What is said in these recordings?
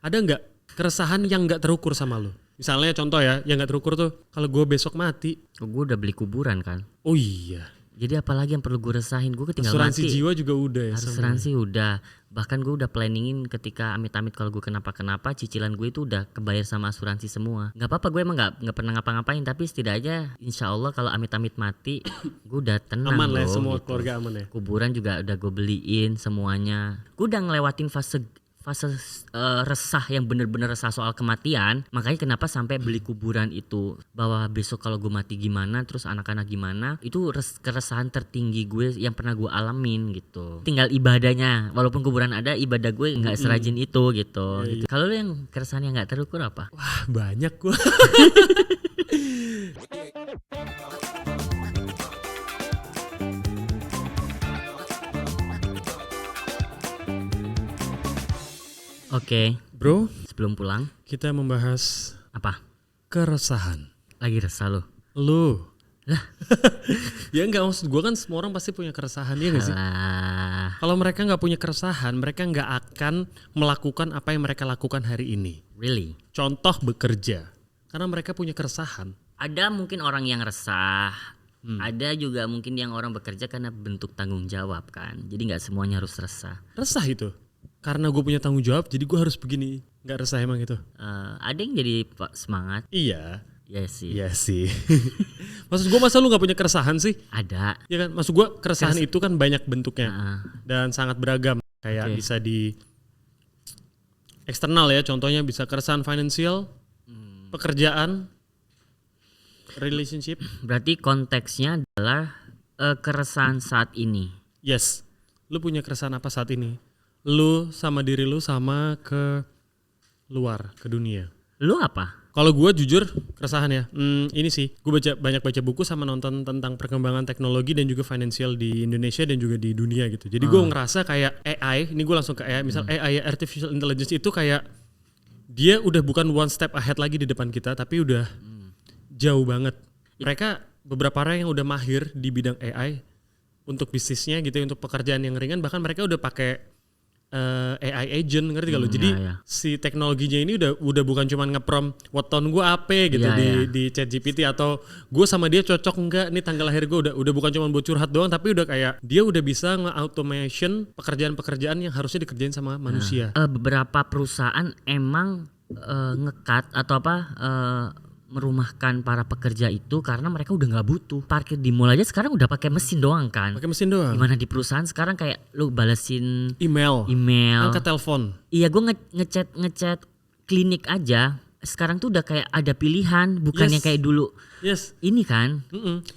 Ada nggak keresahan yang nggak terukur sama lo? Misalnya contoh ya, yang nggak terukur tuh kalau gue besok mati. Gue udah beli kuburan kan. Oh iya. Jadi apalagi yang perlu gue resahin, gue ketinggal Asuransi mati. jiwa juga udah ya. Asuransi udah. Bahkan gue udah planningin ketika amit-amit kalau gue kenapa-kenapa, cicilan gue itu udah kebayar sama asuransi semua. Gak apa-apa, gue emang gak pernah ngapa-ngapain, tapi setidaknya insya Allah kalau amit-amit mati, gue udah tenang. Aman lah ya, semua gitu. keluarga aman ya. Kuburan juga udah gue beliin semuanya. Gue udah ngelewatin fase resah yang bener-bener resah soal kematian. Makanya kenapa sampai beli kuburan itu, bahwa besok kalau gue mati gimana, terus anak-anak gimana, itu keresahan tertinggi gue yang pernah gue alamin gitu. Tinggal ibadahnya, walaupun kuburan ada, ibadah gue nggak serajin itu gitu. Gitu. Kalau lu yang keresahan yang nggak terukur apa? Wah banyak gue. Oke, Bro, sebelum pulang kita membahas apa? keresahan. Lagi resah lu? Lu lah. Ya enggak, maksud gue kan semua orang pasti punya keresahan, ya gak sih? Alah, Kalau mereka gak punya keresahan, mereka gak akan melakukan apa yang mereka lakukan hari ini. really? Contoh bekerja, karena mereka punya keresahan. Ada mungkin orang yang resah, ada juga mungkin yang orang bekerja karena bentuk tanggung jawab kan. Jadi nggak semuanya harus resah. Resah itu, karena gue punya tanggung jawab jadi gue harus begini. Gak resah emang itu? Ada yang jadi semangat, Iya. ya sih. Iya sih. Maksud gue masa lu gak punya keresahan sih? Ada. Ya kan, maksud gue keresahan itu kan banyak bentuknya dan sangat beragam. Kayak Oke. bisa di eksternal ya, contohnya bisa keresahan finansial, pekerjaan, relationship. Berarti konteksnya adalah keresahan saat ini. Yes, lu punya keresahan apa saat ini? Lu sama diri lu sama ke luar, ke dunia. Lu apa? Kalau gue jujur keresahan ya, ini sih gue banyak baca buku sama nonton tentang perkembangan teknologi dan juga financial di Indonesia dan juga di dunia gitu. Jadi gue ngerasa kayak AI, ini gue langsung ke AI, misal AI artificial intelligence itu kayak dia udah bukan one step ahead lagi di depan kita, tapi udah jauh banget. Mereka beberapa orang yang udah mahir di bidang AI untuk bisnisnya gitu, untuk pekerjaan yang ringan, bahkan mereka udah pakai AI agent, ngerti gak lo? Jadi si teknologinya ini udah bukan cuma nge-prompt weton gue apa gitu di ChatGPT, atau gue sama dia cocok enggak, nih tanggal lahir gue udah bukan cuma buat curhat doang, tapi udah kayak dia udah bisa nge-automation pekerjaan-pekerjaan yang harusnya dikerjain sama manusia. Beberapa perusahaan emang ngekat atau apa merumahkan para pekerja itu karena mereka udah nggak butuh. Parkir di mall aja sekarang udah pakai mesin doang kan. Pakai mesin doang. Gimana di perusahaan sekarang kayak lu balesin Email. email. Angkat telepon. Iya, gue ngechat klinik aja. Sekarang tuh udah kayak ada pilihan, bukannya Yes. kayak dulu. Yes. Ini kan.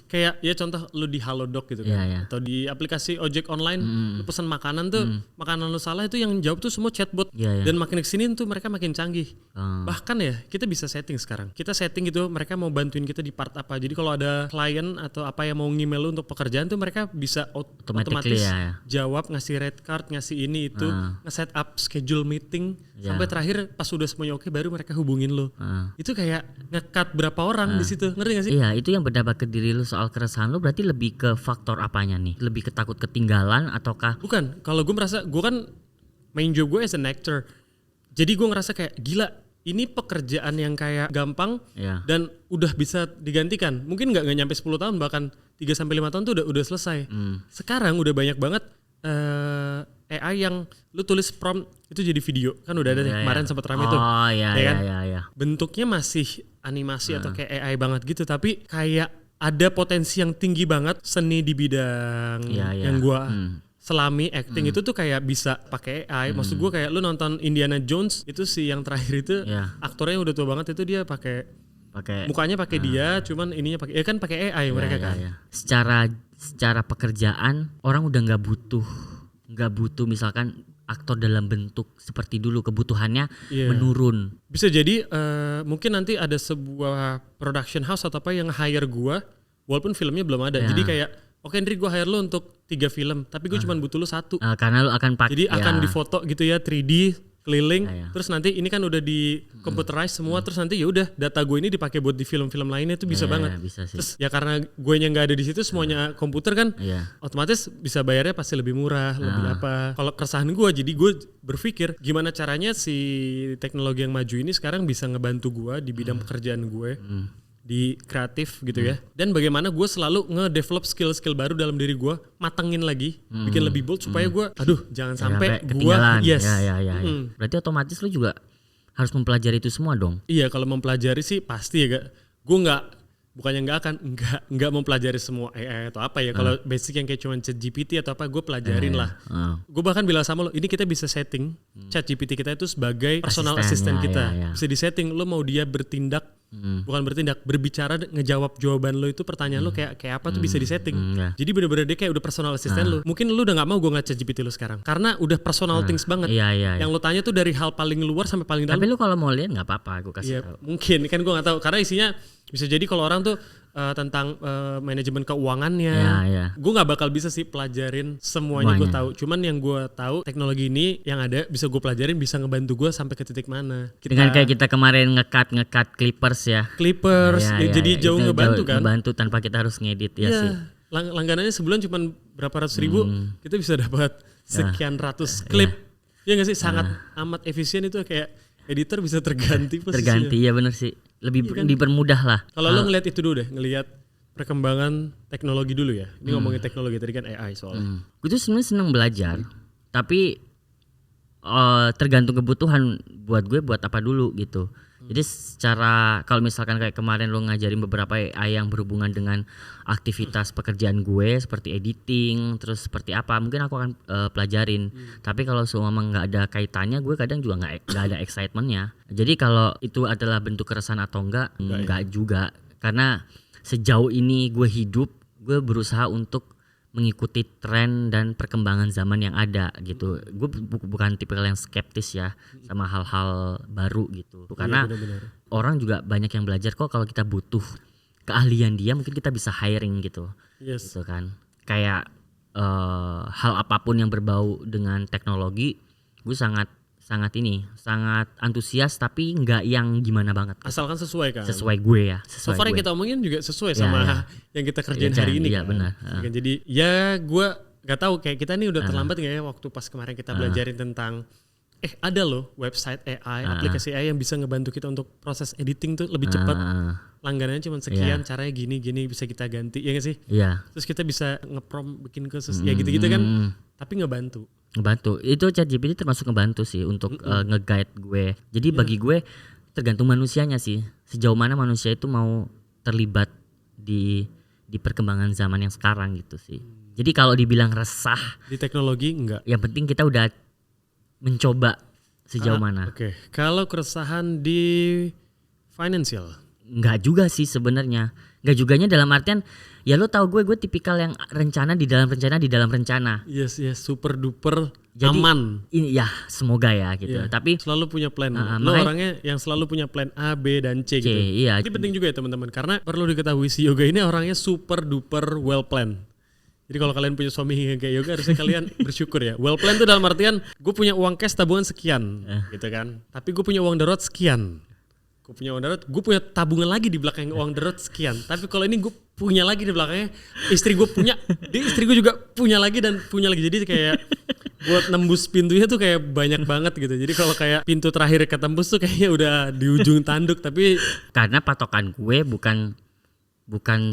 Kayak ya contoh lu di Halodoc gitu kan, Iya. atau di aplikasi ojek online, lu pesan makanan tuh, makanan lu salah itu yang jawab tuh semua chatbot. Iya. Dan makin kesini tuh mereka makin canggih. Oh. Bahkan ya kita bisa setting sekarang. Kita setting gitu, mereka mau bantuin kita di part apa. Jadi kalau ada klien atau apa yang mau nge-email lu untuk pekerjaan tuh mereka bisa Automatically otomatis ya. jawab, ngasih red card, ngasih ini itu, nge-set up schedule meeting, sampai terakhir pas udah semuanya oke baru mereka hubungin lu. Itu kayak nge-cut berapa orang di situ, ngerti gak sih? Iya, itu yang berdampak ke diri lu soal keresahan lu berarti lebih ke faktor apanya nih? Lebih ke takut ketinggalan ataukah Bukan, kalau gue merasa, gue kan main job gue as an actor. Jadi gue ngerasa kayak gila, ini pekerjaan yang kayak gampang dan udah bisa digantikan. Mungkin nggak nyampe 10 tahun, bahkan 3-5 tahun tuh udah selesai. Sekarang udah banyak banget AI yang lu tulis prompt itu jadi video. Kan udah ada nih, kemarin sempat rame tuh. Oh iya, kan? iya. Bentuknya masih animasi atau kayak AI banget gitu, tapi kayak ada potensi yang tinggi banget seni di bidang yang gua selami acting itu tuh kayak bisa pakai AI. Maksud gua kayak lu nonton Indiana Jones itu sih yang terakhir itu aktornya udah tua banget, itu dia pakai mukanya pakai dia, cuman ininya pakai kan pakai AI mereka kan. Secara pekerjaan orang udah nggak butuh misalkan aktor dalam bentuk seperti dulu, kebutuhannya menurun. Bisa jadi mungkin nanti ada sebuah production house atau apa yang hire gua walaupun filmnya belum ada. Jadi kayak oke Andri, gua hire lu untuk 3 film tapi gue cuma butuh lu 1. Karena lu akan pakai. Jadi akan difoto gitu ya 3D keliling, Ya. terus nanti ini kan udah di computerize semua, terus nanti ya udah data gue ini dipakai buat di film-film lainnya itu bisa banget. Bisa sih. Terus ya karena gue nya nggak ada di situ, semuanya komputer kan, Iya. otomatis bisa bayarnya pasti lebih murah, lebih apa. Kalau keresahan gue, jadi gue berpikir gimana caranya si teknologi yang maju ini sekarang bisa ngebantu gue di bidang pekerjaan gue. Di kreatif gitu ya, dan bagaimana gue selalu nge-develop skill-skill baru dalam diri gue, matengin lagi, bikin lebih bold supaya gue, jangan sampai gue, ketinggalan. yes, Ya. Berarti otomatis lu juga harus mempelajari itu semua dong. iya kalau mempelajari sih pasti ya, gue bukannya nggak mempelajari semua AI atau apa ya, kalau basic yang kayak cuman ChatGPT atau apa gue pelajarin lah. Gue bahkan bilang sama lo, ini kita bisa setting ChatGPT kita itu sebagai personal assistant kita, bisa disetting lo mau dia berbicara, ngejawab jawaban lo itu pertanyaan lo kayak apa tuh bisa disetting. Jadi bener-bener dia kayak udah personal assistant lo. Mungkin lo udah nggak mau gue nge-chat GPT lo sekarang karena udah personal things banget. Yang lo tanya tuh dari hal paling luar sampai paling dalam. Tapi lo kalau mau lihat nggak apa-apa, gue kasih tahu. Mungkin kan gue nggak tahu karena isinya bisa jadi kalau orang tuh tentang manajemen keuangannya. Gue nggak bakal bisa sih pelajarin semuanya. Gue tahu. Cuman yang gue tahu teknologi ini yang ada bisa gue pelajarin, bisa ngebantu gue sampai ke titik mana. Dengan kayak kita kemarin nge-cut Clippers ya. Jadi jauh ngebantu kan. Ngebantu tanpa kita harus ngedit sih. Langganannya sebulan cuma berapa ratus ribu, kita bisa dapat sekian ratus klip. Ya nggak sih, sangat amat efisien itu, kayak editor bisa terganti posisinya. Terganti ya bener sih. Lebih dipermudah lah. Kalau lo ngelihat itu dulu deh, ngelihat perkembangan teknologi dulu ya. Ini ngomongin teknologi, tadi kan AI soalnya. Gue tuh sebenarnya seneng belajar, tapi tergantung kebutuhan buat gue buat apa dulu gitu. Jadi secara kalau misalkan kayak kemarin lo ngajarin beberapa AI yang berhubungan dengan aktivitas pekerjaan gue seperti editing, terus seperti apa, mungkin aku akan pelajarin. Tapi kalau memang nggak ada kaitannya, gue kadang juga nggak ada excitementnya. Jadi kalau itu adalah bentuk keresahan atau enggak juga. Karena sejauh ini gue hidup, gue berusaha untuk mengikuti tren dan perkembangan zaman yang ada gitu. Gue bukan tipikal yang skeptis ya sama hal-hal baru gitu. Karena orang juga banyak yang belajar kok, kalau kita butuh keahlian dia mungkin kita bisa hiring gitu. Gitu kan. Kayak hal apapun yang berbau dengan teknologi, gue sangat antusias, tapi nggak yang gimana banget. Asalkan sesuai kan. Sesuai gue ya. So far yang kita omongin juga sesuai sama yang kita kerjain hari ini. Iya benar. Jadi ya gue nggak tahu kayak kita nih udah terlambat nggak ya waktu pas kemarin kita belajarin tentang ada loh website AI, aplikasi AI yang bisa ngebantu kita untuk proses editing tuh lebih cepat. Langganannya cuma sekian, caranya gini bisa kita ganti, ya nggak sih? Iya. Terus kita bisa ngeprom bikin khusus, ya gitu-gitu kan. Tapi ngebantu itu ChatGPT termasuk ngebantu sih untuk nge-guide gue. Jadi bagi gue tergantung manusianya sih, sejauh mana manusia itu mau terlibat di perkembangan zaman yang sekarang gitu sih. Jadi kalau dibilang resah di teknologi enggak, yang penting kita udah mencoba sejauh mana. Oke. Kalau keresahan di financial enggak juga sih sebenarnya. Enggak juganya dalam artian ya lo tau gue tipikal yang rencana di dalam rencana. Yes, super duper aman. Ini ya semoga ya gitu. Tapi selalu punya plan. Lo orangnya yang selalu punya plan A, B dan C gitu. Iya. Ini penting juga ya teman-teman, karena perlu diketahui si Yoga ini orangnya super duper well planned. Jadi kalau kalian punya suami kayak Yoga, harusnya kalian bersyukur ya. Well planned tuh dalam artian gue punya uang cash tabungan sekian gitu kan. Tapi gue punya uang darurat sekian. Gue punya tabungan lagi di belakang uang darurat sekian. Tapi kalau ini gue punya lagi di belakangnya, istri gue juga punya lagi dan punya lagi. Jadi kayak buat nembus pintunya tuh kayak banyak banget gitu. Jadi kalau kayak pintu terakhir ketembus tuh kayaknya udah di ujung tanduk. Tapi karena patokan gue bukan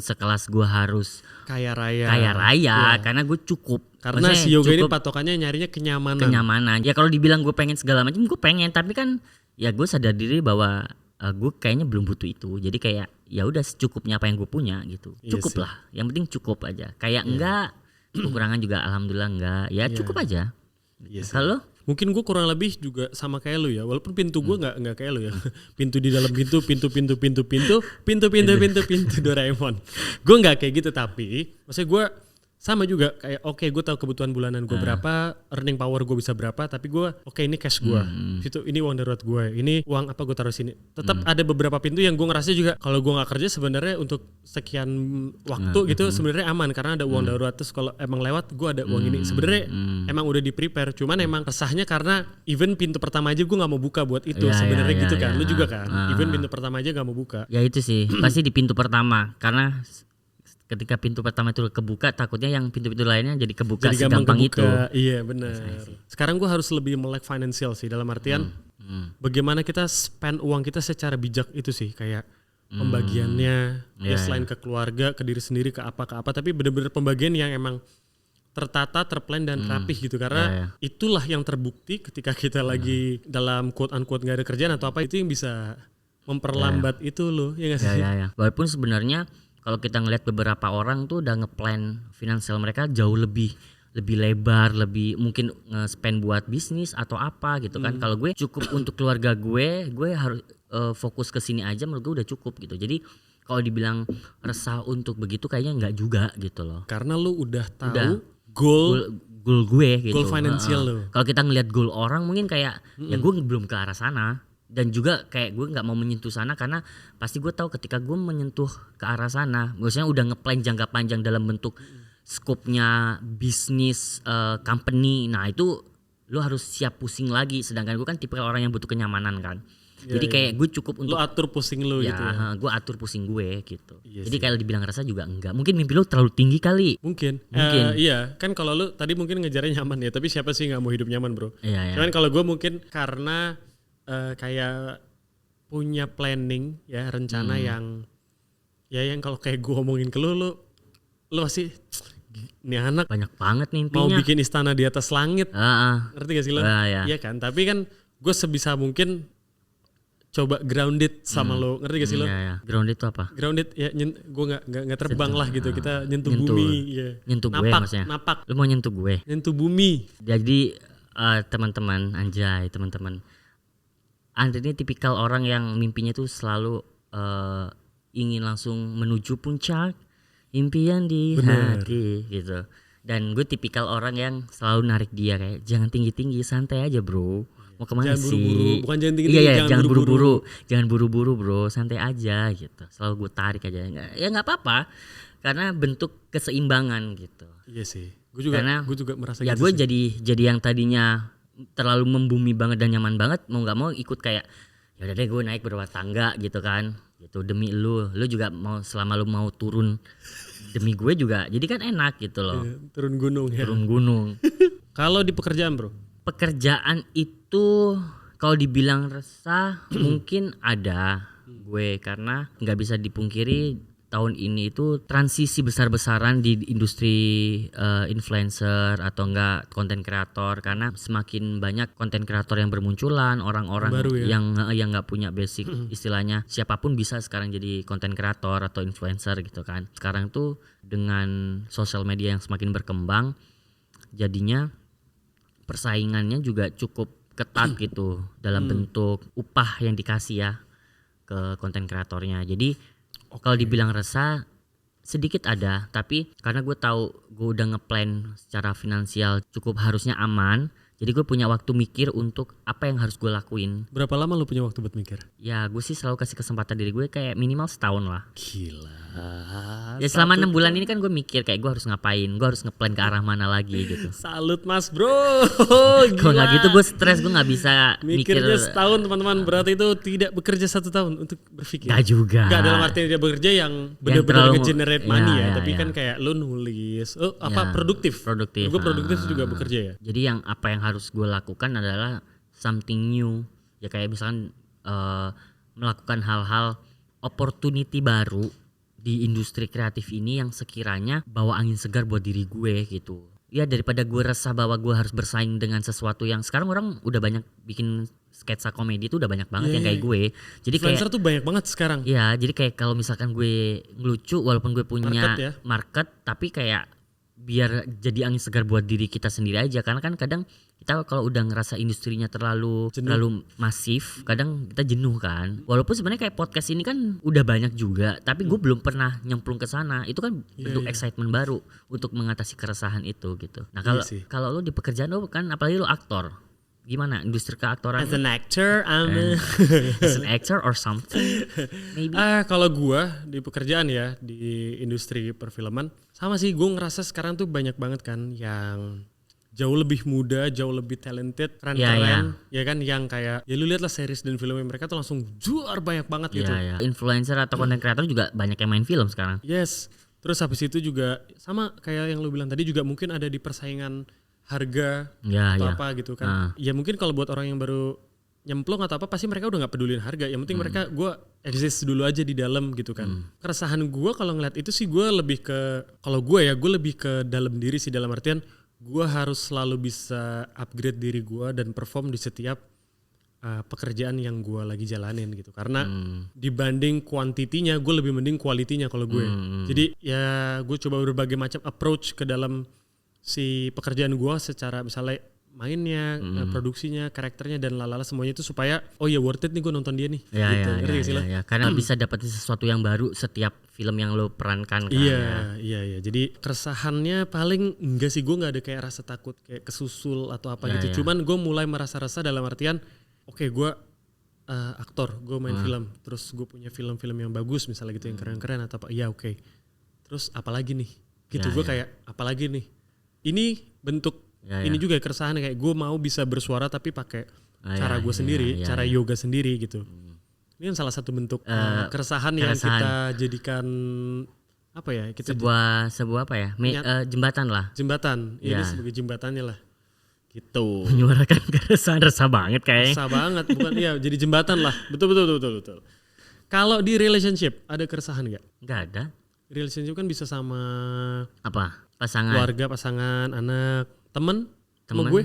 sekelas gue harus kaya raya karena gue cukup. Karena si Yoga ini patokannya nyarinya kenyamanan. Ya kalau dibilang gue pengen segala macam, gue pengen, tapi kan ya gue sadar diri bahwa gue kayaknya belum butuh itu. Jadi kayak ya udah secukupnya apa yang gue punya gitu. Cukup lah. Yang penting cukup aja. Kayak enggak kekurangan juga alhamdulillah enggak. Ya cukup aja. Kalau mungkin gue kurang lebih juga sama kayak lu ya. Walaupun pintu gue enggak kayak lu ya. Pintu di dalam pintu Doraemon. Gue enggak kayak gitu, tapi maksudnya gue sama juga kayak oke gue tahu kebutuhan bulanan gue berapa, earning power gue bisa berapa, tapi gue oke ini cash gue, situ ini uang darurat gue, ini uang apa gue taruh sini. Tetap ada beberapa pintu yang gue ngerasa juga kalau gue nggak kerja sebenarnya untuk sekian waktu gitu sebenarnya aman karena ada uang darurat. Terus kalau emang lewat gue ada uang ini sebenarnya emang udah di prepare. Cuman emang resahnya karena even pintu pertama aja gue nggak mau buka buat itu sebenarnya gitu kan. Lu juga kan, even pintu pertama aja nggak mau buka. Ya itu sih pasti di pintu pertama karena ketika pintu pertama itu kebuka takutnya yang pintu-pintu lainnya jadi kebuka jadi gampang segampang kebuka. itu. Iya benar. Sekarang gue harus lebih melek financial sih dalam artian bagaimana kita spend uang kita secara bijak itu sih kayak pembagiannya ya selain ke keluarga, ke diri sendiri, ke apa tapi benar-benar pembagian yang emang tertata, terplan dan rapih gitu karena itulah yang terbukti ketika kita lagi dalam quote unquote nggak ada kerjaan atau apa itu yang bisa memperlambat itu loh ya nggak sih? Ya. Walaupun sebenarnya kalau kita ngelihat beberapa orang tuh udah ngeplan finansial mereka jauh lebih lebar, lebih mungkin nge-spend buat bisnis atau apa gitu kan. Kalau gue cukup untuk keluarga gue harus fokus ke sini aja menurut gue udah cukup gitu. Jadi kalau dibilang resah untuk begitu kayaknya enggak juga gitu loh. Karena lu udah tahu goal gue gitu. Goal financial lo. Kalau kita ngelihat goal orang mungkin kayak ya gue belum ke arah sana. Dan juga kayak gue nggak mau menyentuh sana karena pasti gue tahu ketika gue menyentuh ke arah sana, maksudnya udah ngeplan jangka panjang dalam bentuk skopnya bisnis company, nah itu lo harus siap pusing lagi. Sedangkan gue kan tipe orang yang butuh kenyamanan kan, jadi kayak gue cukup untuk lo atur pusing lo gitu ya. Gue atur pusing gue gitu. Jadi kayak dibilang rasa juga enggak. Mungkin mimpi lo terlalu tinggi kali. Mungkin. Iya kan kalau lo tadi mungkin ngejarnya nyaman ya, tapi siapa sih nggak mau hidup nyaman bro? Cuman kalau gue mungkin karena kayak punya planning ya rencana yang kalau kayak gue ngomongin ke lu pasti ini anak banyak banget nih mimpinya mau bikin istana di atas langit. Ngerti gak sih lo? Iya kan, tapi kan gue sebisa mungkin coba grounded sama lo, ngerti gak sih lo? Iya. Grounded itu apa? Grounded ya gue nggak terbang lah gitu, kita nyentuh bumi ya. Nyentuh gue maksudnya. Napak. Lo mau nyentuh gue? Nyentuh bumi. Jadi teman-teman Andre ini tipikal orang yang mimpinya tuh selalu ingin langsung menuju puncak impian di hati gitu. Dan gue tipikal orang yang selalu narik dia kayak jangan tinggi-tinggi, santai aja bro. Mau kemana jangan sih? Buru-buru. Bukan jangan tinggi-tinggi, jangan buru-buru. Jangan buru-buru bro, santai aja gitu. Selalu gue tarik aja. Ya nggak apa-apa, karena bentuk keseimbangan gitu. Iya sih. Gue juga merasa ya gitu. Ya gue jadi yang tadinya terlalu membumi banget dan nyaman banget, mau nggak mau ikut kayak ya udah deh gue naik berapa tangga gitu kan, gitu demi lu juga mau selama lu mau turun demi gue juga, jadi kan enak gitu loh. Turun gunung ya. Turun gunung. Kalau di pekerjaan bro? Pekerjaan itu kalau dibilang resah mungkin ada gue, karena nggak bisa dipungkiri tahun ini itu transisi besar-besaran di industri influencer atau enggak konten kreator, karena semakin banyak konten kreator yang bermunculan, orang-orang baru ya? yang nggak punya basic istilahnya siapapun bisa sekarang jadi konten kreator atau influencer gitu kan. Sekarang tuh dengan sosial media yang semakin berkembang, jadinya persaingannya juga cukup ketat gitu dalam bentuk upah yang dikasih ya ke konten kreatornya. Jadi kalau dibilang resah sedikit ada, tapi karena gue tahu gue udah ngeplan secara finansial cukup harusnya aman, jadi gue punya waktu mikir untuk apa yang harus gue lakuin. Berapa lama lu punya waktu buat mikir? Ya gue sih selalu kasih kesempatan diri gue kayak minimal setahun lah. Gila. Ya selama 6 bulan ini kan gue mikir kayak gue harus ngapain, gue harus ngeplan ke arah mana lagi gitu. Salut mas bro. Kalau nggak gitu gue stres, gue nggak bisa mikirnya setahun teman-teman. Berarti itu tidak bekerja 1 tahun untuk berpikir. Gak juga. Gak dalam arti dia bekerja yang benar-benar nge-generate money ya. Tapi kan kayak lu nulis, produktif. Gue produktif juga bekerja ya. Jadi yang apa yang harus gue lakukan adalah something new. Ya kayak misalkan melakukan hal-hal opportunity baru di industri kreatif ini yang sekiranya bawa angin segar buat diri gue gitu. Ya daripada gue resah bahwa gue harus bersaing dengan sesuatu yang sekarang orang udah banyak bikin sketsa komedi itu udah banyak banget yang kayak gue. Jadi influencer tuh banyak banget sekarang. Iya, jadi kayak kalau misalkan gue ngelucu walaupun gue punya market tapi kayak biar jadi angin segar buat diri kita sendiri aja, karena kan kadang kita kalau udah ngerasa industrinya terlalu masif, kadang kita jenuh kan. Walaupun sebenarnya kayak podcast ini kan udah banyak juga, tapi gue belum pernah nyemplung ke sana. Itu kan bentuk excitement baru untuk mengatasi keresahan itu gitu. Nah kalau lu di pekerjaan lu kan, apalagi lu aktor, gimana industri keaktoran? As an actor, As an actor or something, maybe. Kalau gua di pekerjaan ya di industri perfilman, sama sih, gue ngerasa sekarang tuh banyak banget kan yang jauh lebih muda, jauh lebih talented, keren-keren, ya kan, yang kayak ya lu lihat lah series dan filmnya mereka tuh langsung juar banyak banget gitu. Influencer atau content creator juga banyak yang main film sekarang. Yes. Terus habis itu juga sama kayak yang lu bilang tadi, juga mungkin ada di persaingan harga atau apa gitu kan. Ya mungkin kalau buat orang yang baru nyemplung atau apa, pasti mereka udah nggak pedulin harga. Yang penting mereka, gue exist dulu aja di dalam gitu kan. Keresahan gue kalau ngeliat itu sih, gue lebih ke, kalau gue lebih ke dalam diri sih, dalam artian gue harus selalu bisa upgrade diri gue dan perform di setiap pekerjaan yang gue lagi jalanin gitu. Karena dibanding kuantitinya, gue lebih mending kualitinya kalau gue. Jadi ya gue coba berbagai macam approach ke dalam si pekerjaan gue, secara misalnya mainnya, produksinya, karakternya dan lalala semuanya itu, supaya oh ya worth it nih gue nonton dia nih. Gitu. Karena bisa dapetin sesuatu yang baru setiap film yang lo perankan kan. Iya. Jadi keresahannya paling enggak sih, gue nggak ada kayak rasa takut kayak kesusul atau apa gitu. Cuman gue mulai merasa resah dalam artian, oke, gue aktor, gue main film, terus gue punya film-film yang bagus misalnya gitu, yang keren-keren atau apa. Iya oke. Terus apalagi nih? Gitu gue kayak apalagi nih? Ini bentuk ini juga keresahan, kayak gue mau bisa bersuara tapi pakai cara gue sendiri, cara yoga sendiri gitu. Ini kan salah satu bentuk keresahan yang kita jadikan apa ya? Sebuah apa ya? Jembatan lah. Jembatan. Ini sebagai jembatannya lah. Gitu. Menyuarakan keresahan, resah banget kayaknya. Resah banget, bukan jadi jembatan lah. Betul. Kalau di relationship ada keresahan nggak? Nggak ada. Relationship kan bisa sama apa? Pasangan. Keluarga, pasangan, anak, temen. Sama gue.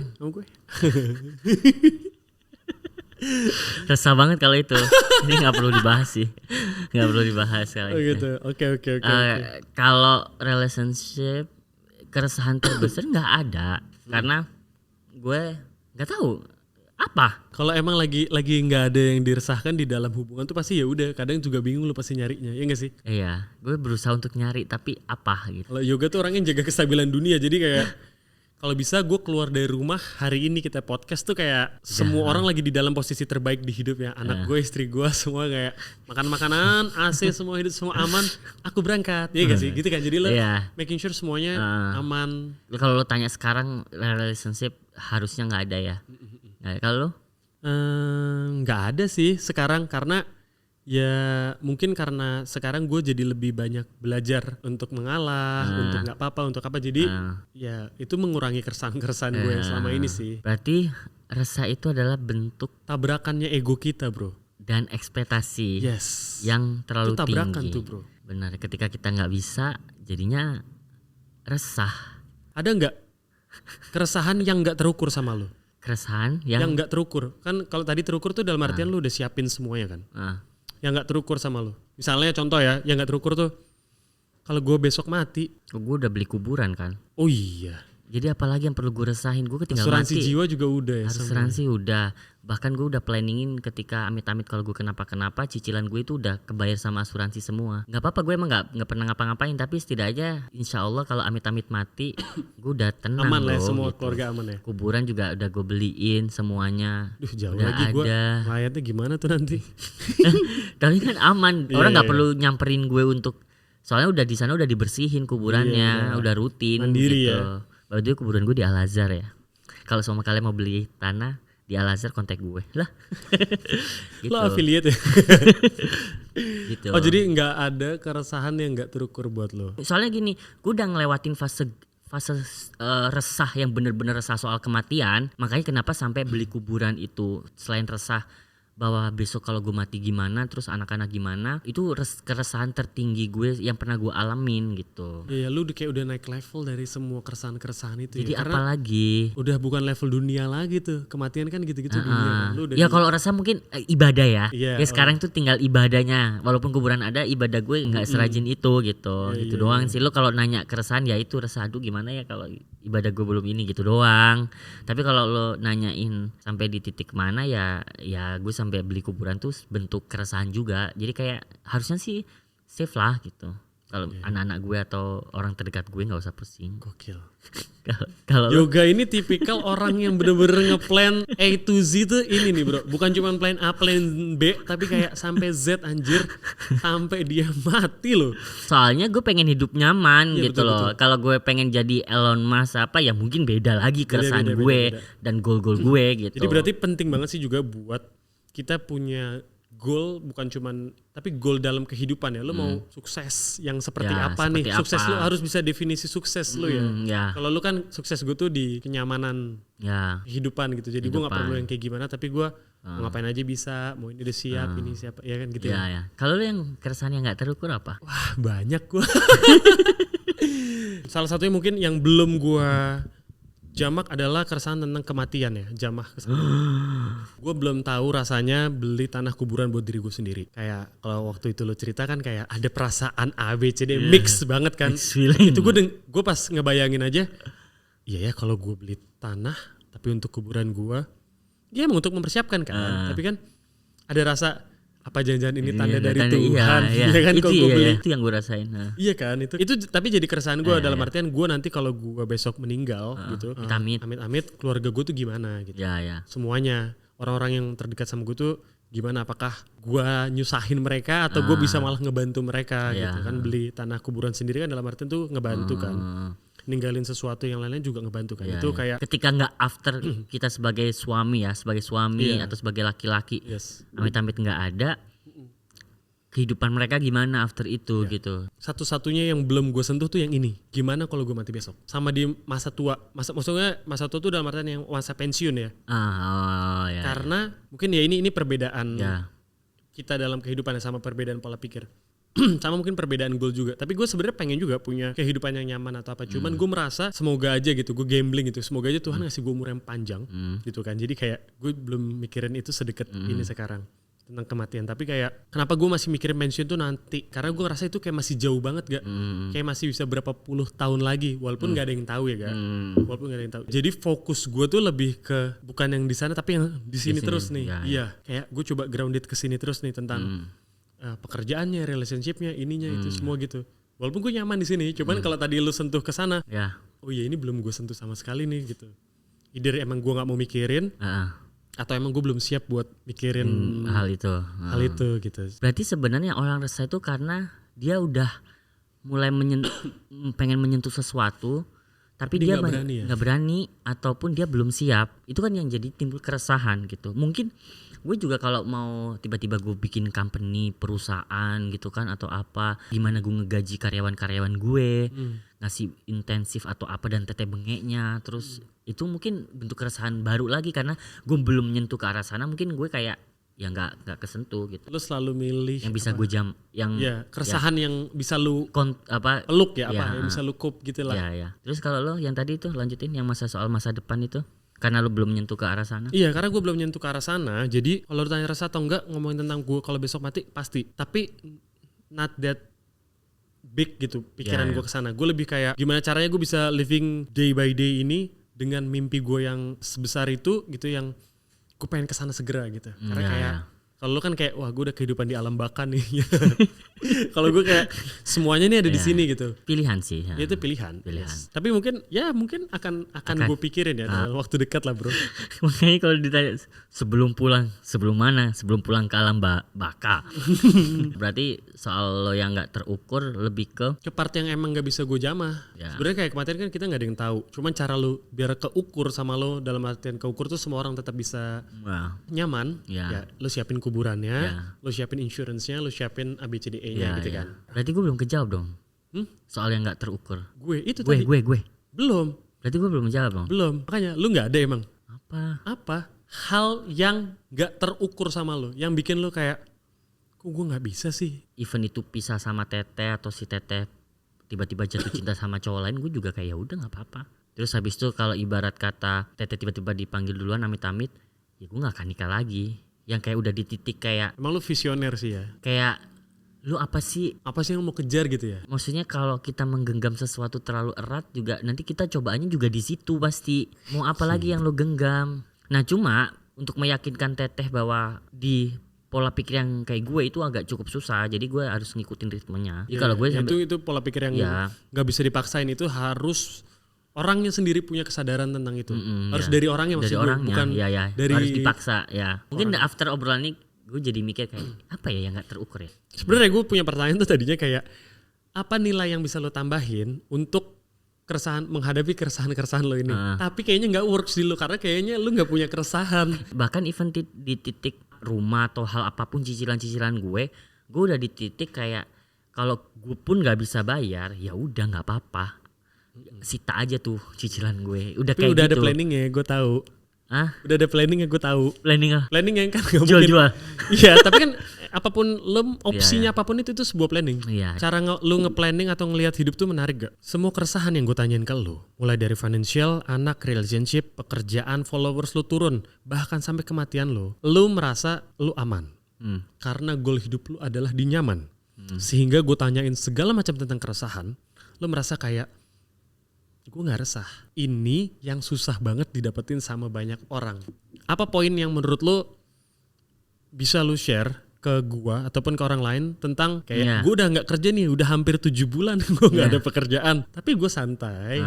Resah banget kalau itu. Ini nggak perlu dibahas sih. Nggak perlu dibahas kali itu. Gitu. Oke. Kalau relationship, keresahan terbesar nggak ada, karena gue nggak tahu apa. Kalau emang lagi nggak ada yang diresahkan di dalam hubungan tuh, pasti ya udah, kadang juga bingung lu pasti nyarinya, ya nggak sih? Iya, gue berusaha untuk nyari tapi apa gitu. Kalau yoga tuh orangnya jaga kestabilan dunia, jadi kayak kalau bisa gue keluar dari rumah hari ini kita podcast tuh kayak semua orang lagi di dalam posisi terbaik di hidupnya. Anak gue, istri gue, semua kayak makan makanan, AC, semua hidup semua aman. Aku berangkat, ya gak sih? Gitu kan, jadi lo making sure semuanya aman. Kalau lo tanya sekarang relationship harusnya nggak ada ya? Kalau lo? Nggak ada sih sekarang, karena ya mungkin karena sekarang gue jadi lebih banyak belajar untuk mengalah, untuk nggak apa-apa, untuk apa. Jadi ya itu mengurangi keresahan gue yang selama ini sih. Berarti resah itu adalah bentuk tabrakannya ego kita, bro. Dan ekspektasi yang terlalu itu tabrakan tinggi. Tuh, bro. Benar, ketika kita nggak bisa jadinya resah. Ada nggak keresahan yang nggak terukur sama lo? Keresahan yang nggak terukur. Kan kalau tadi terukur tuh dalam artian lu udah siapin semuanya kan. Yang nggak terukur sama lu. Misalnya contoh ya, yang nggak terukur tuh, kalau gue besok mati. Gue udah beli kuburan kan. Oh iya. Jadi apalagi yang perlu gue resahin, gue ketinggalan asuransi mati. Jiwa juga udah ya. Asuransi udah. Bahkan gue udah planningin ketika amit-amit kalau gue kenapa-kenapa, cicilan gue itu udah kebayar sama asuransi semua. Gak apa-apa, gue emang gak pernah ngapa-ngapain, tapi setidaknya insya Allah kalau amit-amit mati, gue udah tenang. Aman lah, semua gitu. keluarga aman ya. Kuburan juga udah gue beliin semuanya. Duh, jauh udah lagi gue. Ada. Layatnya gimana tuh nanti? Tapi kan aman. Orang gak perlu nyamperin gue untuk, soalnya udah di sana udah dibersihin kuburannya, udah rutin. Mandiri gitu. ya. Waktu itu kuburan gue di Al-Azhar ya. Kalau sama kalian mau beli tanah di Al-Azhar, kontak gue lah. Gitu. Lo affiliate ya? Gitu. Oh jadi nggak ada keresahan yang nggak terukur buat lo? Soalnya gini, gue udah ngelewatin fase resah yang bener-bener resah soal kematian. Makanya kenapa sampai beli kuburan itu, selain resah bahwa besok kalau gue mati gimana, terus anak-anak gimana, itu keresahan tertinggi gue yang pernah gue alamin gitu. Iya, lu kayak udah naik level dari semua keresahan-keresahan itu. Jadi ya. apalagi udah bukan level dunia lagi tuh, kematian kan gitu-gitu dunia. Lu udah ya kalau rasa mungkin ibadah ya. Ya sekarang tuh tinggal ibadahnya. Walaupun kuburan ada, ibadah gue nggak serajin itu gitu. Gitu doang sih. Lo kalau nanya keresahan ya itu resah, aduh gimana ya kalau ibadah gue belum ini gitu doang. Tapi kalau lo nanyain sampai di titik mana ya gue sampai beli kuburan tuh bentuk keresahan juga. Jadi kayak harusnya sih safe lah gitu. Kalau anak-anak gue atau orang terdekat gue nggak usah pusing. Gokil. Kalau Yoga ini tipikal orang yang bener-bener ngeplan A to Z tuh ini nih bro. Bukan cuma plan A, plan B, tapi kayak sampai Z anjir. Sampai dia mati loh. soalnya gue pengen hidup nyaman Iya, gitu betul, loh. betul. Kalau gue pengen jadi Elon Musk apa ya mungkin beda lagi keresahan beda, gue beda. dan goal-goal gue gitu. Jadi berarti penting banget sih juga buat kita punya goal, bukan cuman tapi goal dalam kehidupan ya. Lu mau sukses yang seperti Ya, apa nih? seperti Sukses apa? lu harus bisa definisi sukses lu ya. Ya, Kalau lu kan sukses gue tuh di kenyamanan ya. kehidupan gitu. Jadi gue nggak perlu Kehidupan. yang kayak gimana, tapi gue mau ngapain aja bisa. Mau ini udah siap, ini siapa, ya kan gitu ya. Ya. Kalau lu yang keresahan yang nggak terukur apa? Wah banyak gue. Salah satunya mungkin yang belum gue jamak adalah keresahan tentang kematian ya, jamah keresahan. Gue belum tahu rasanya beli tanah kuburan buat diri gue sendiri. Kayak kalau waktu itu lo cerita kan kayak ada perasaan A B C D mix banget kan. Mixed feeling. Itu gue pas ngebayangin aja, iya ya kalau gue beli tanah tapi untuk kuburan gue, ya emang untuk mempersiapkan kan. Tapi kan ada rasa apa jangan-jangan ini tanda dari Tuhan, Iya, ya kan itu, kalau gue beli. itu yang gue rasain. Nah. Iya kan itu tapi jadi keresahan gue dalam artian gue nanti kalau gue besok meninggal gitu, amit-amit. amit-amit keluarga gue tuh gimana gitu. Ya. Semuanya orang-orang yang terdekat sama gue tuh gimana, apakah gue nyusahin mereka atau gue bisa malah ngebantu mereka gitu kan. Beli tanah kuburan sendiri kan dalam artian tuh ngebantu kan, ninggalin sesuatu yang lain-lain juga ngebantu kan. Itu kayak ketika nggak after kita sebagai suami atau sebagai laki-laki, yes. amit-amit nggak ada, kehidupan mereka gimana after itu gitu. Satu-satunya yang belum gue sentuh tuh yang ini. Gimana kalau gue mati besok? Sama di masa tua. Maksudnya masa tua tuh dalam artian yang masa pensiun ya. Ya. Karena mungkin ya ini perbedaan Ya. kita dalam kehidupan sama perbedaan pola pikir. Sama mungkin perbedaan goal juga. Tapi gue sebenarnya pengen juga punya kehidupan yang nyaman atau apa. Cuman gue merasa semoga aja gitu. Gue gambling gitu. Semoga aja Tuhan ngasih gue umur yang panjang gitu kan. Jadi kayak gue belum mikirin itu sedekat ini sekarang. Tentang kematian. Tapi kayak kenapa gue masih mikirin pensiun tuh nanti. Karena gue ngerasa itu kayak masih jauh banget gak. Kayak masih bisa berapa puluh tahun lagi. Walaupun gak ada yang tahu ya gak. Walaupun gak ada yang tahu. Jadi fokus gue tuh lebih ke bukan yang di sana tapi yang di sini terus nih. Ya. Iya. Kayak gue coba grounded ke sini terus nih tentang pekerjaannya, relationshipnya, ininya itu semua gitu. Walaupun gue nyaman di sini, cuman kalau tadi lu sentuh ke sana, Ya. oh iya ini belum gue sentuh sama sekali nih gitu. Either emang gue nggak mau mikirin, atau emang gue belum siap buat mikirin Hal itu. hal itu gitu. Berarti sebenarnya orang resah itu karena dia udah mulai pengen menyentuh sesuatu, tapi dia nggak berani ya? nggak berani ataupun dia belum siap. Itu kan yang jadi timbul keresahan gitu. Mungkin gue juga kalau mau tiba-tiba gue bikin company, perusahaan gitu kan atau apa, gimana gue ngegaji karyawan-karyawan gue, ngasih intensif atau apa dan teteh bengeknya, terus itu mungkin bentuk keresahan baru lagi karena gue belum menyentuh ke arah sana. Mungkin gue kayak ya nggak kesentuh gitu. Lu selalu milih Yang bisa gue keresahan yang bisa lu apa peluk ya, ya, apa yang bisa lu cope gitu lah. ya. Terus kalau lo yang tadi itu lanjutin yang soal masa depan itu karena lo belum menyentuh ke arah sana. Iya, karena gue belum nyentuh ke arah sana. Jadi kalau ditanya rasa atau enggak, ngomongin tentang gue kalau besok mati pasti. Tapi not that big gitu pikiran gue ke sana. Gue lebih kayak gimana caranya gue bisa living day by day ini dengan mimpi gue yang sebesar itu gitu, yang gue pengen kesana segera gitu. Karena kayak kalau lu kan kayak wah gue udah kehidupan di alam baka nih. Kalau gue kayak semuanya nih ada di sini gitu. Pilihan sih. Ya, itu pilihan. Yes. Tapi mungkin akan gue pikirin ya dalam waktu dekat lah bro. Makanya kalau ditanya sebelum pulang ke alam baka. Berarti soal lo yang nggak terukur lebih ke part yang emang nggak bisa gue jamah. Sebenarnya kayak kematian kan kita nggak ada yang tahu. Cuman cara lu biar keukur sama lo, dalam artian keukur tuh semua orang tetap bisa nyaman. Ya lu siapin kuburannya, lu siapin insurance-nya, lu siapin ABCDE-nya gitu kan. Berarti gue belum kejawab dong. Soal yang nggak terukur. Gue belum. Berarti gue belum menjawab dong. Belum. Makanya lu nggak ada emang. Apa? Hal yang nggak terukur sama lu, yang bikin lu kayak, kok gue nggak bisa sih. Even itu pisah sama teteh atau si teteh tiba-tiba jatuh cinta sama cowok lain, gue juga kayak ya udah nggak apa-apa. Terus habis itu kalau ibarat kata teteh tiba-tiba dipanggil duluan amit-amit, ya gue nggak akan nikah lagi. Yang kayak udah di titik kayak emang lu visioner sih ya. Kayak lu apa sih yang lu mau kejar gitu ya. maksudnya kalau kita menggenggam sesuatu terlalu erat juga nanti kita cobaannya juga di situ pasti. Mau apa lagi yang lu genggam. Nah cuma untuk meyakinkan Teteh bahwa di pola pikir yang kayak gue itu agak cukup susah. Jadi gue harus ngikutin ritmenya. Jadi kalau gue itu pola pikir yang nggak bisa dipaksain, itu harus orangnya sendiri punya kesadaran tentang itu. Harus dari orangnya, maksud gue, bukan dari harus dipaksa ya. Mungkin after obrolan ini gue jadi mikir kayak apa ya yang nggak terukur ya. Sebenarnya gue punya pertanyaan tuh tadinya kayak apa nilai yang bisa lo tambahin untuk menghadapi keresahan lo ini. Tapi kayaknya nggak works di lo karena kayaknya lo nggak punya keresahan. Bahkan even di titik rumah atau hal apapun cicilan-cicilan gue udah di titik kayak kalau gue pun nggak bisa bayar ya udah nggak apa-apa. Sita aja tuh cicilan gue. Udah tapi kayak udah gitu. Ada planning ya, gue tahu. Udah ada planning ya, gue tahu. Planning yang kan gak jual-jual. Iya, tapi kan apapun lo opsinya apapun itu sebuah planning. Cara lo nge-planning atau ngelihat hidup tuh menarik gak? Semua keresahan yang gue tanyain ke lo, mulai dari financial, anak, relationship, pekerjaan, followers lo turun, bahkan sampai kematian lo merasa lo aman. Karena goal hidup lo adalah di nyaman. Sehingga gue tanyain segala macam tentang keresahan, lo merasa kayak gue gak resah. Ini yang susah banget didapetin sama banyak orang. Apa poin yang menurut lo bisa lo share ke gue ataupun ke orang lain tentang kayak gue udah gak kerja nih, udah hampir 7 bulan gue gak ada pekerjaan. Tapi gue santai.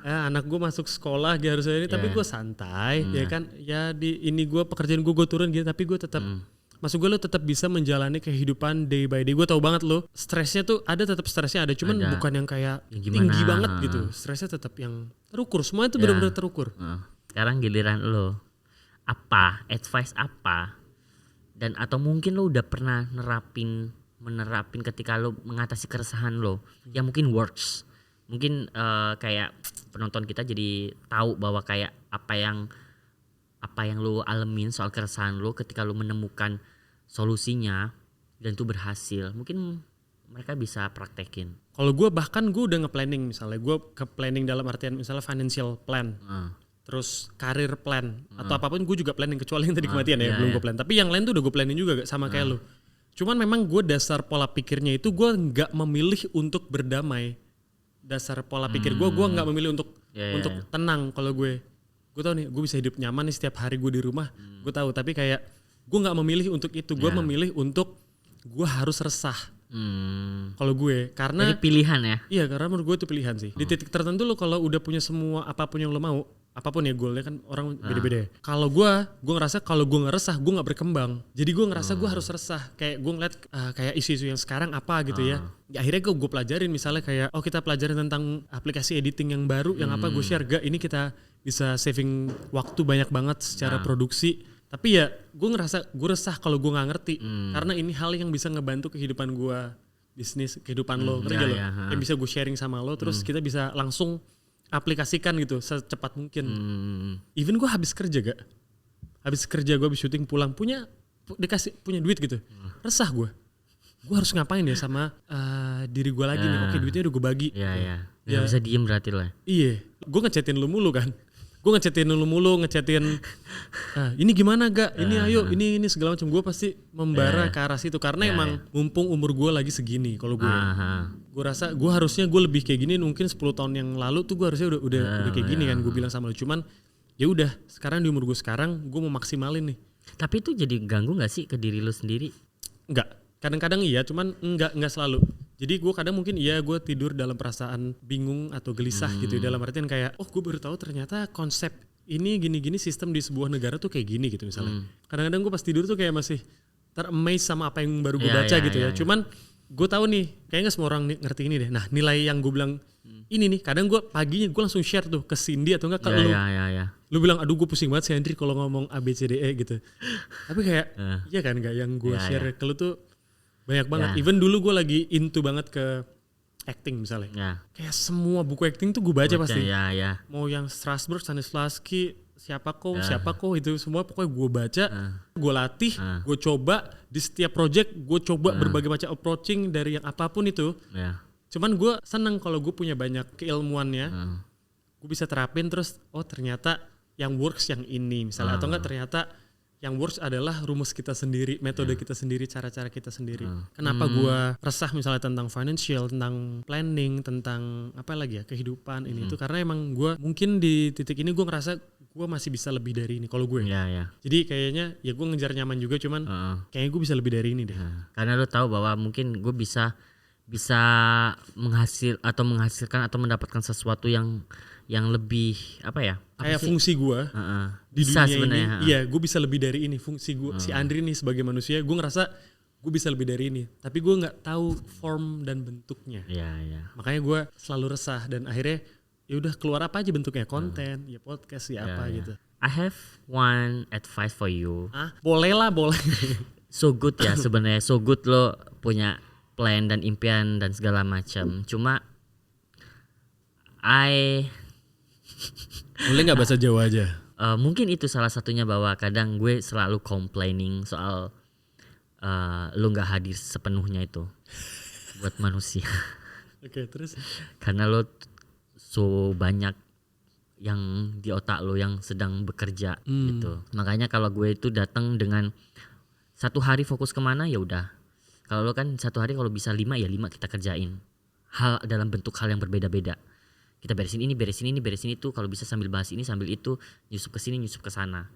Anak gue masuk sekolah harusnya ini, tapi gue santai. Ya kan, ya di ini gue pekerjaan gue turun gitu, tapi gue tetap maksud gue lo tetap bisa menjalani kehidupan day by day. Gue tahu banget lo stresnya tuh tetap stresnya ada, cuman bukan yang kayak tinggi banget gitu. Stresnya tetap yang terukur, semuanya tuh benar-benar terukur. Sekarang giliran lo, advice apa, dan atau mungkin lo udah pernah menerapin ketika lo mengatasi keresahan lo yang mungkin works. Mungkin kayak penonton kita jadi tahu bahwa kayak apa yang lo alamin soal keresahan lo ketika lo menemukan solusinya dan itu berhasil, mungkin mereka bisa praktekin. Kalau gue udah nge-planning, misalnya gue ke-planning dalam artian misalnya financial plan, terus career plan, atau apapun gue juga planning, kecuali yang tadi kematian belum gue plan. Tapi yang lain tuh udah gue planning juga sama kayak lo. Cuman memang gue dasar pola pikirnya itu gue nggak memilih untuk berdamai. Dasar pola pikir gue nggak memilih untuk tenang. Kalau gue tahu nih gue bisa hidup nyaman nih setiap hari gue di rumah, gue tahu. Tapi kayak gue nggak memilih untuk itu, gue memilih untuk gue harus resah. Kalau gue karena jadi pilihan ya. Iya, karena menurut gue itu pilihan sih. Di titik tertentu lo kalau udah punya semua apapun yang lo mau, apapun ya goalnya kan orang beda-beda ya. Kalau gue ngerasa kalau gue nggak resah gue nggak berkembang. Jadi gue ngerasa gue harus resah. Kayak gue ngeliat kayak isu-isu yang sekarang apa gitu ya. Akhirnya gue pelajarin, misalnya kayak kita pelajarin tentang aplikasi editing yang baru, yang apa gue share ini kita bisa saving waktu banyak banget secara produksi. Tapi ya gue ngerasa gue resah kalau gue nggak ngerti, karena ini hal yang bisa ngebantu kehidupan gue, bisnis, kehidupan lo, ngerti lo, yang bisa gue sharing sama lo, terus kita bisa langsung aplikasikan gitu secepat mungkin. Even gue habis kerja gue habis syuting pulang punya duit gitu, resah gue harus ngapain ya sama diri gue lagi nih. Oke, duitnya udah gue bagi. Gak bisa diem berarti lah. Iya, gue ngechatin lu mulu kan. Ini gimana gak? Ini ayo, ini segala macam. Gue pasti membara ke arah situ karena emang mumpung umur gue lagi segini. Kalau gue rasa gue harusnya gue lebih kayak gini. Mungkin 10 tahun yang lalu tuh gue harusnya udah kayak gini kan. Gue bilang sama lu, cuman ya udah sekarang di umur gue sekarang gue mau maksimalin nih. Tapi itu jadi ganggu nggak sih ke diri lu sendiri? Enggak, kadang-kadang iya, cuman enggak selalu. Jadi gue kadang mungkin gue tidur dalam perasaan bingung atau gelisah gitu, dalam artian kayak gue baru tahu ternyata konsep ini gini-gini, sistem di sebuah negara tuh kayak gini gitu misalnya. Kadang-kadang gue pas tidur tuh kayak masih ter-amaze sama apa yang baru gue baca gitu ya. Cuman gue tahu nih kayaknya semua orang ngerti ini deh. Nah, nilai yang gue bilang ini nih, kadang gue paginya gue langsung share tuh ke Cindy atau enggak ke lu. Lu bilang aduh gue pusing banget sih Andri kalau ngomong ABCDE gitu. Tapi kayak iya kan, enggak yang gue share ke lu tuh banyak banget. Even dulu gue lagi into banget ke acting misalnya. Kayak semua buku acting tuh gue baca pasti. Mau yang Strasberg, Stanislavski, siapa kok itu semua pokoknya gue baca, gue latih, gue coba di setiap project, gue coba berbagai macam approaching dari yang apapun itu. Cuman gue seneng kalau gue punya banyak keilmuannya, gue bisa terapin terus. Oh ternyata yang works yang ini misalnya, atau enggak ternyata yang works adalah rumus kita sendiri, metode kita sendiri, cara-cara kita sendiri. Kenapa gua resah misalnya tentang financial, tentang planning, tentang apa lagi ya, kehidupan ini itu karena emang gua mungkin di titik ini gua ngerasa gua masih bisa lebih dari ini kalau gue. Ya. Jadi kayaknya ya gua ngejar nyaman juga, cuman kayaknya gue bisa lebih dari ini deh. Karena lo tahu bahwa mungkin gue bisa menghasilkan atau mendapatkan sesuatu yang lebih apa ya? Kayak fungsi gue di bisa dunia sebenarnya. ini, iya gue bisa lebih dari ini. Fungsi gue, si Andri nih sebagai manusia, gue ngerasa gue bisa lebih dari ini. Tapi gue nggak tahu form dan bentuknya. Iya. Makanya gue selalu resah dan akhirnya ya udah keluar apa aja bentuknya, konten, ya podcast, ya apa gitu. I have one advice for you. Boleh. So good ya sebenarnya, so good lo punya plan dan impian dan segala macam. Cuma Boleh nggak bahasa Jawa aja? Mungkin itu salah satunya bahwa kadang gue selalu complaining soal lo nggak hadir sepenuhnya itu buat manusia. Oke, terus? Karena lo so banyak yang di otak lo yang sedang bekerja gitu. Makanya kalau gue itu datang dengan satu hari fokus kemana ya udah. Kalau lo kan satu hari kalau bisa 5 ya 5 kita kerjain. Hal dalam bentuk hal yang berbeda-beda. Kita beresin ini, beresin itu. Kalau bisa sambil bahas ini, sambil itu, nyusup ke sini, nyusup ke sana.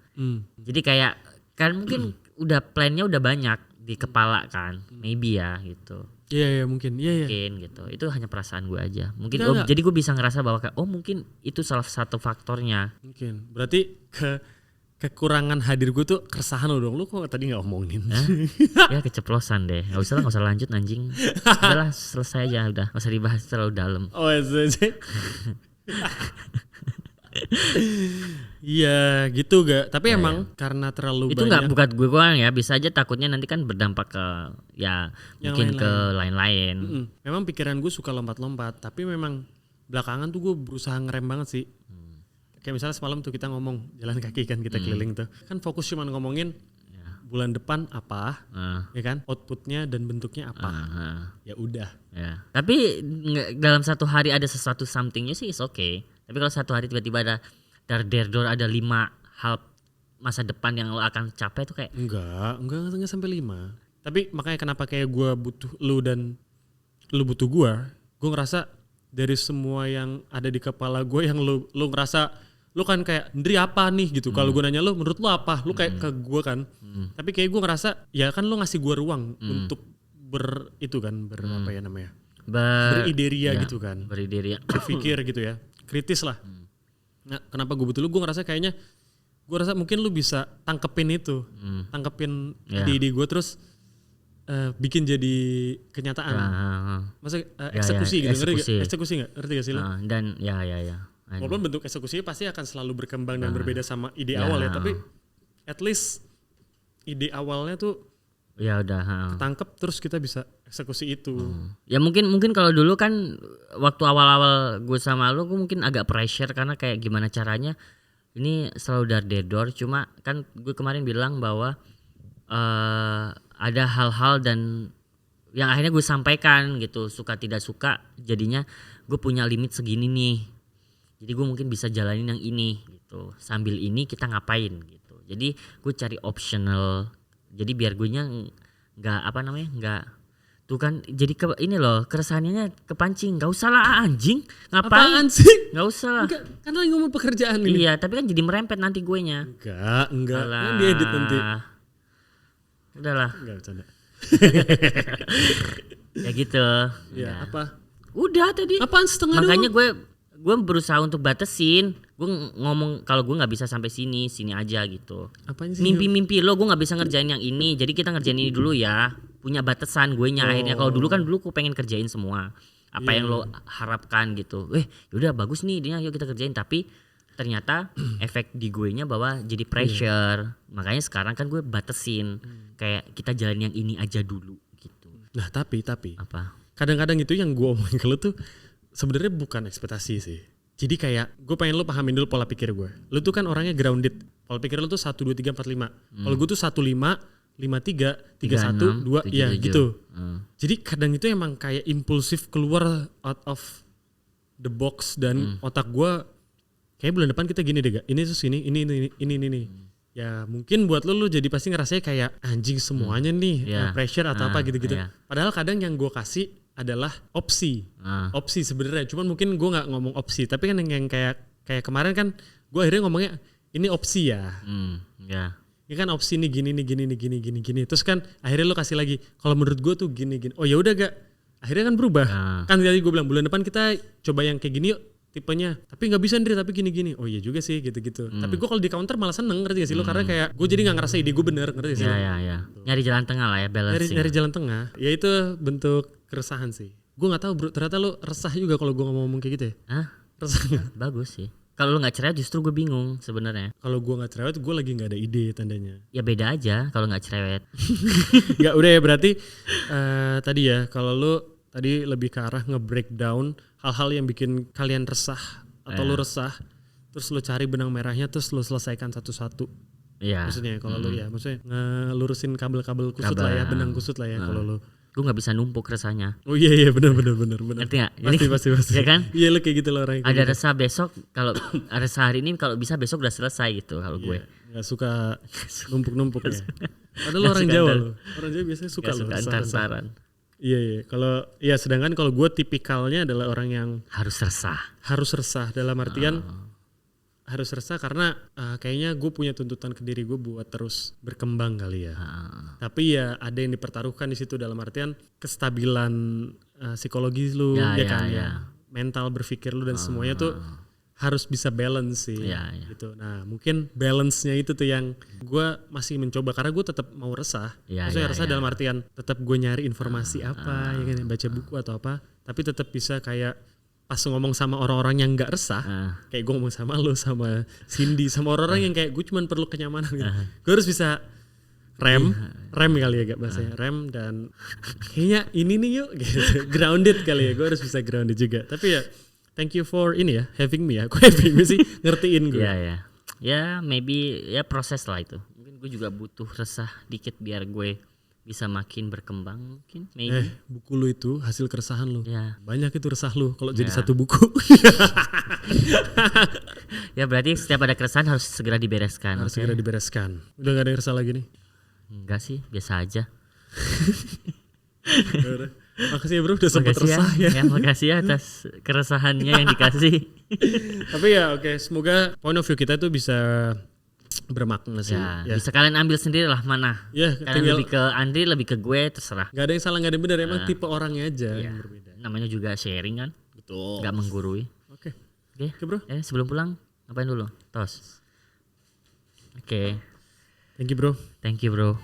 Jadi kayak kan mungkin udah plannya udah banyak di kepala kan, maybe ya gitu. Iya mungkin. Iya. Mungkin gitu. Itu hanya perasaan gue aja. Mungkin Enggak. jadi gue bisa ngerasa bahwa mungkin itu salah satu faktornya. Mungkin. Berarti kekurangan hadir gue tuh keresahan lo dong. Lu kok tadi gak omongin? Ya keceplosan deh. Gak usah lanjut anjing. Udahlah selesai aja udah. Gak usah dibahas terlalu dalam. Oh iya gitu gak. Tapi emang karena terlalu itu banyak. Itu bukan gue doang ya. Bisa aja takutnya nanti kan berdampak ke ya yang mungkin ke lain-lain. Memang pikiran gue suka lompat-lompat. Tapi memang belakangan tuh gue berusaha ngerem banget sih. Kayak misalnya semalam tuh kita ngomong jalan kaki kan, kita keliling tuh. Kan fokus cuma ngomongin bulan depan apa, ya kan? Outputnya dan bentuknya apa. Ya udah. Ya. Tapi dalam satu hari ada sesuatu somethingnya sih is okay. Tapi kalau satu hari tiba-tiba ada ada 5 hal masa depan yang lo akan capai tuh kayak enggak sampai 5. Tapi makanya kenapa kayak gue butuh lu dan lu butuh gue ngerasa dari semua yang ada di kepala gue yang lu ngerasa lu kan kayak Ndri apa nih gitu. Kalau gue nanya lu menurut lu apa? Lu kayak ke gue kan. Tapi kayak gue ngerasa ya kan lu ngasih gue ruang untuk apa ya namanya? Berideria gitu kan. Berpikir gitu ya. Kritis lah. Nah, kenapa gue butuh lu? Gue ngerasa kayaknya gue rasa mungkin lu bisa tangkepin itu. Tangkepin ide gue terus bikin jadi kenyataan. Masa eksekusi gitu. Eksekusi enggak? Ngerti gak sih lu? Dan ya. Walaupun bentuk eksekusinya pasti akan selalu berkembang dan berbeda sama ide awal ya, tapi at least ide awalnya tuh ya udah ketangkep terus kita bisa eksekusi itu. Ya mungkin kalau dulu kan waktu awal-awal gue sama lu gue mungkin agak pressure karena kayak gimana caranya ini selalu dar-der, cuma kan gue kemarin bilang bahwa ada hal-hal dan yang akhirnya gue sampaikan gitu, suka tidak suka jadinya gue punya limit segini nih. Jadi gue mungkin bisa jalanin yang ini gitu. Sambil ini kita ngapain gitu. Jadi gue cari optional. Jadi biar gue nya nggak tuh kan jadi ini loh keresahannya kepancing. Gak usah lah anjing. Ngapain? Apaan sih? Gak usah lah. Kan lagi ngomong pekerjaan ini. Iya tapi kan jadi merempet nanti gue nya. Enggak. Kan diedit nanti. Udahlah. Enggak bercanda. Ya gitu. Ya apa? Udah tadi. Apaan setengah Makanya doang? gue berusaha untuk batasin. Gue ngomong kalau gue nggak bisa sampai sini aja gitu. Apaan sih? Mimpi lo gue nggak bisa ngerjain yang ini. Jadi kita ngerjain ini dulu ya. Punya batasan gue nya akhirnya. Kalau dulu gue pengen kerjain semua. Apa yang lo harapkan gitu. Yaudah bagus nih idenya yuk kita kerjain. Tapi ternyata efek di gue nya bahwa jadi pressure. Makanya sekarang kan gue batasin. Kayak kita jalan yang ini aja dulu gitu. Nah tapi apa? Kadang-kadang itu yang gue omongin ke lo tuh sebenarnya bukan ekspektasi sih. Jadi kayak gue pengen lo pahamin dulu pola pikir gue. Lo tuh kan orangnya grounded. Pola pikir lo tuh 1 2 3 4 5. Kalau gue tuh 1 5 5 3 3 1 2 ya gitu. Jadi kadang itu emang kayak impulsif keluar out of the box dan otak gue kayak bulan depan kita gini deh gak. Ini terus ini. ya mungkin buat lu jadi pasti ngerasanya kayak anjing semuanya nih Iya. pressure atau apa gitu-gitu. Iya. Padahal kadang yang gue kasih adalah opsi. Opsi sebenarnya. Cuman mungkin gue nggak ngomong opsi, tapi kan yang kayak kemarin kan gue akhirnya ngomongnya ini opsi ya. Ya. Ini kan opsi nih gini. Terus kan akhirnya lu kasih lagi. Kalau menurut gue tuh gini. Oh ya udah gak. Akhirnya kan berubah. Kan tadi gue bilang bulan depan kita coba yang kayak gini yuk tipenya. Tapi nggak bisa Ndri, tapi gini. Oh iya juga sih gitu-gitu. Tapi gue kalau di counter malah seneng, ngerti gak sih lu? Karena kayak gue jadi nggak ngerasa ide gue bener, ngerti gak sih? Ya. Nyari jalan tengah lah ya, balancing. Nyari jalan tengah. Ya itu bentuk keresahan sih. Gue nggak tahu bro. Ternyata lu resah juga kalau gue ngomong kayak gitu ya. Hah? Resah nggak? Bagus sih. Kalau lu nggak cerewet justru gue bingung sebenarnya. Kalau gue nggak cerewet, gue lagi nggak ada ide tandanya. Ya beda aja kalau nggak cerewet. Nggak udah ya berarti tadi ya kalau lu tadi lebih ke arah nge-breakdown hal-hal yang bikin kalian resah atau lu resah, terus lu cari benang merahnya, terus lu selesaikan satu-satu. Iya. Maksudnya kalau lu ya, maksudnya ngelurusin kabel-kabel kusut lah ya, benang kusut lah ya kalau lu. Gue nggak bisa numpuk resahnya. Oh iya benar. Ngerti nggak? Pasti. Ya kan? Iya lu kayak gitu loh orang. Ada resah besok, kalau resah hari ini kalau bisa besok udah selesai gitu kalau gue. Nggak suka numpuk-numpuk ya. Padahal lu orang Jawa lo. Orang Jawa biasanya suka loh resah. Iya. Kalau ya sedangkan kalau gue tipikalnya adalah orang yang harus resah. Harus resah dalam artian harus resah karena kayaknya gue punya tuntutan ke diri gue buat terus berkembang kali ya. Tapi ya ada yang dipertaruhkan di situ dalam artian kestabilan psikologis lu kan ya. Mental berpikir lu dan semuanya tuh harus bisa balance sih gitu. Nah mungkin balance-nya itu tuh yang gue masih mencoba karena gue tetap mau resah. Maksudnya resah dalam artian tetap gue nyari informasi apa ya kan, baca buku atau apa, tapi tetap bisa kayak pas ngomong sama orang-orang yang gak resah, kayak gue ngomong sama lo, sama Cindy, sama orang-orang yang kayak gue cuman perlu kenyamanan gitu. Gue harus bisa rem kali ya gak bahasanya, rem dan kayaknya ini nih yuk gitu. Grounded kali ya, gue harus bisa grounded juga. Tapi ya thank you for ini ya, having me ya. Kok having me sih, ngertiin gue. Ya maybe ya proses lah itu. Mungkin gue juga butuh resah dikit biar gue bisa makin berkembang mungkin. Maybe. Buku lu itu hasil keresahan lu. Ya. Banyak itu resah lu kalau jadi satu buku. Ya berarti setiap ada keresahan harus segera dibereskan. Harus segera dibereskan. Udah gak ada yang resah lagi nih? Enggak sih, biasa aja. Makasih ya bro udah sempat resah ya. Makasih ya atas keresahannya yang dikasih. Tapi ya oke, semoga point of view kita itu bisa bermakna sih. Ya. Bisa kalian ambil sendiri lah mana. Ya, kalian lebih ke Andri, lebih ke gue, terserah. Gak ada yang salah, gak ada yang benar. Emang tipe orangnya aja yang berbeda. Namanya juga sharing kan. Betul. Gak menggurui. Oke bro. Sebelum pulang ngapain dulu? Tos. Oke. Thank you bro. Thank you bro.